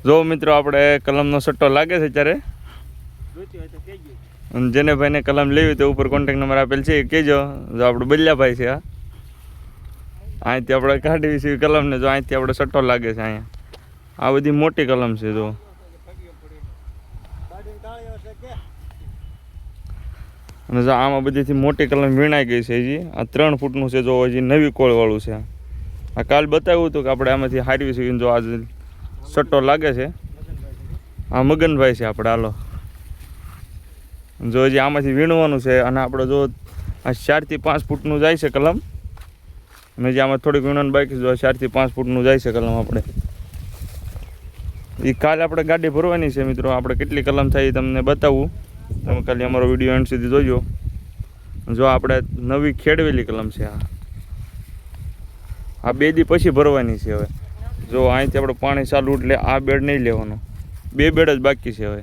જો મિત્રો આપણે કલમનો સટ્ટો લાગે છે ત્યારે અને જેને ભાઈને કલમ લેવી તો ઉપર કોન્ટેક્ટ નંબર આપેલ છે એ કહેજો. જો આપણે બલ્યાભાઈ છે અહીંથી આપણે કાઢવી છે કલમને. જો અહીંથી આપણે સટ્ટો લાગે છે અહીંયા. આ બધી મોટી કલમ છે. જો અને જો આમાં બધીથી મોટી કલમ વીણાઈ ગઈ છે. હજી આ 3 ફૂટનું છે. જો હજી નવી કોળવાળું છે. આ કાલ બતાવ્યું હતું કે આપણે આમાંથી હારવી શકીએ. જો આજે સટ્ટો લાગે છે. આ મગનભાઈ છે આપણે. હાલો જો હજી આમાંથી વીણવાનું છે. અને આપણે જો આ 4 થી 5 ફૂટનું જાય છે કલમ. અને હજી આમાં થોડીક વીણવાનું બાકી. જો 4 થી 5 ફૂટનું જાય છે કલમ આપણે. એ કાલે આપણે ગાડી ભરવાની છે મિત્રો. આપણે કેટલી કલમ થાય એ તમને બતાવું. તમે ખાલી અમારો વિડીયો એન્ડ સુધી જોજો. જો આપણે નવી ખેડવેલી કલમ છે. આ 2 દી પછી ભરવાની છે હવે. જો અહીંથી આપણે પાણી ચાલુ એટલે આ બેડ નહીં લેવાનો. 2 બેડ જ બાકી છે હવે.